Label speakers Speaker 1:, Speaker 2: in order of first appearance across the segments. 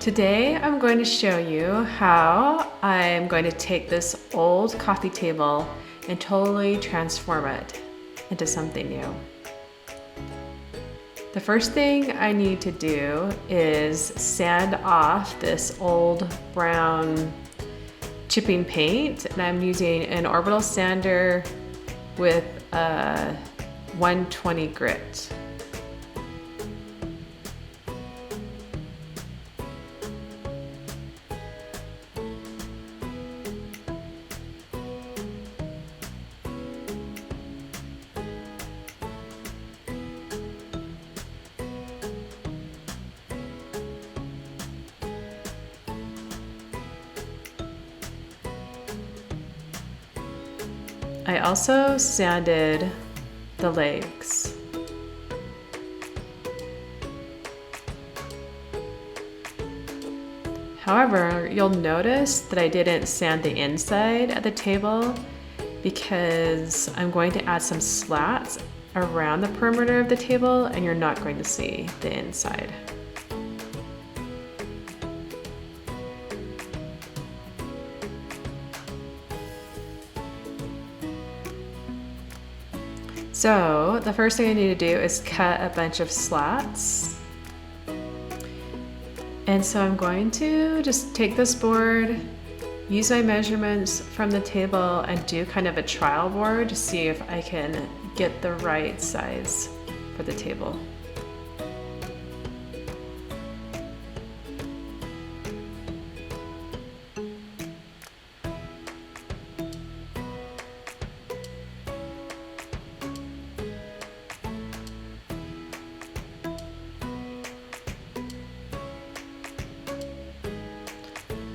Speaker 1: Today I'm going to show you how I'm going to take this old coffee table and totally transform it into something new. The first thing I need to do is sand off this old brown chipping paint, and I'm using an orbital sander with a 120 grit. I also sanded the legs. However, you'll notice that I didn't sand the inside of the table because I'm going to add some slats around the perimeter of the table and you're not going to see the inside. So the first thing I need to do is cut a bunch of slats. And so I'm going to just take this board, use my measurements from the table, and do kind of a trial board to see if I can get the right size for the table.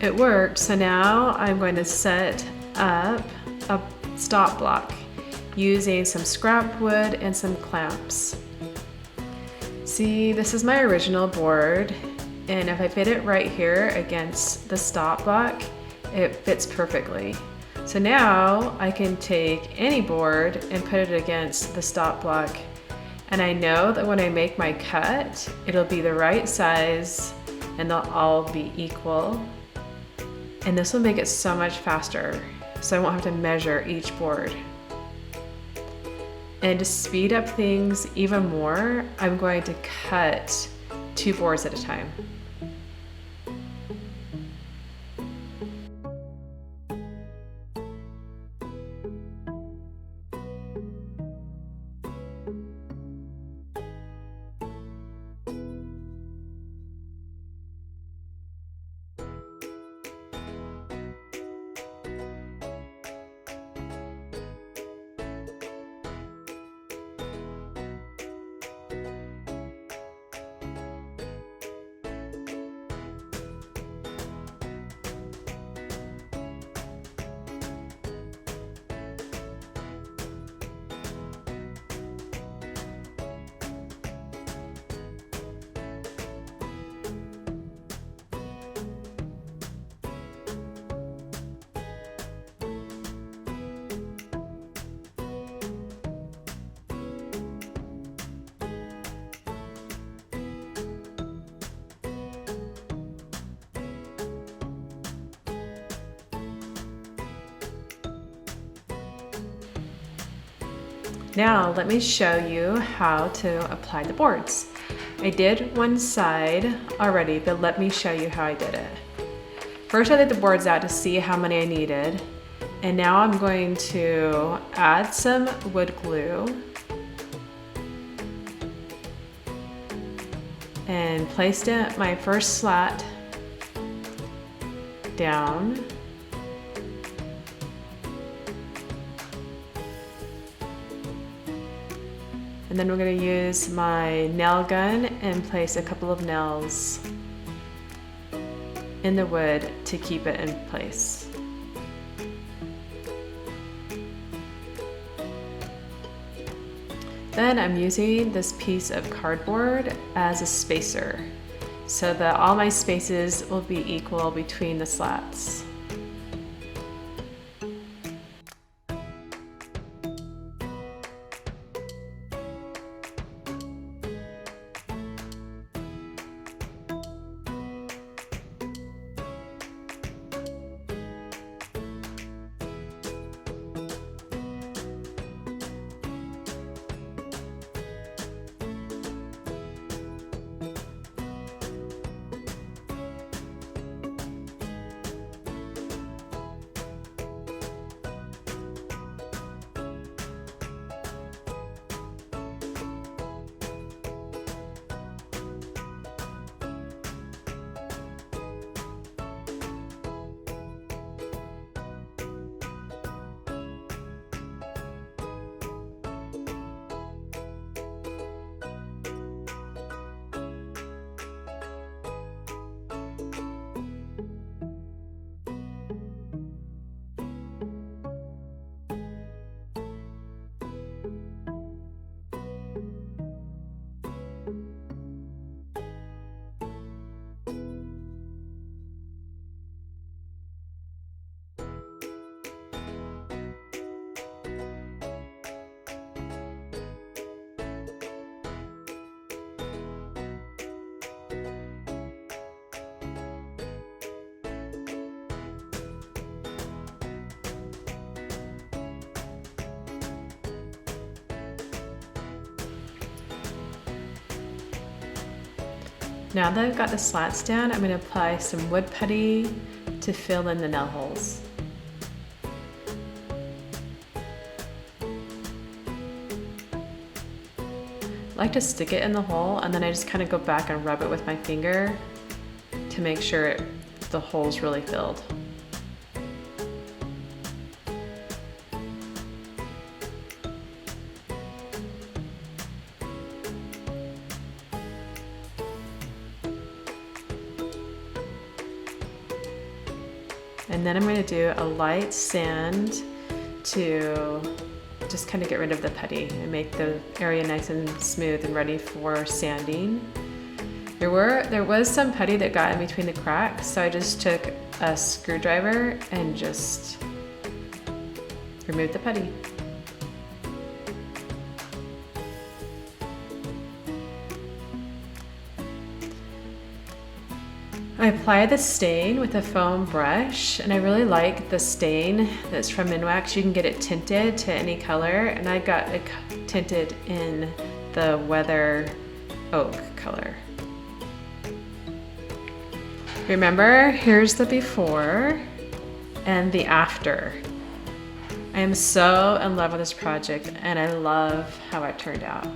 Speaker 1: It worked, so now I'm going to set up a stop block using some scrap wood and some clamps. See, this is my original board, and if I fit it right here against the stop block, it fits perfectly. So now I can take any board and put it against the stop block, and I know that when I make my cut, it'll be the right size and they'll all be equal. And this will make it so much faster, so I won't have to measure each board. And to speed up things even more, I'm going to cut 2 boards at a time. Now let me show you how to apply the boards. I did one side already, but let me show you how I did it. First I laid the boards out to see how many I needed, and now I'm going to add some wood glue and placed it my first slat down. And then we're going to use my nail gun and place a couple of nails in the wood to keep it in place. Then I'm using this piece of cardboard as a spacer so that all my spaces will be equal between the slats. Now that I've got the slats down, I'm going to apply some wood putty to fill in the nail holes. I like to stick it in the hole and then I just kind of go back and rub it with my finger to make sure the hole's really filled. And then I'm going to do a light sand to just kind of get rid of the putty and make the area nice and smooth and ready for sanding. There was some putty that got in between the cracks, so I just took a screwdriver and just removed the putty. I apply the stain with a foam brush, and I really like the stain that's from Minwax. You can get it tinted to any color, and I got it tinted in the Weather Oak color. Remember, here's the before and the after. I am so in love with this project, and I love how it turned out.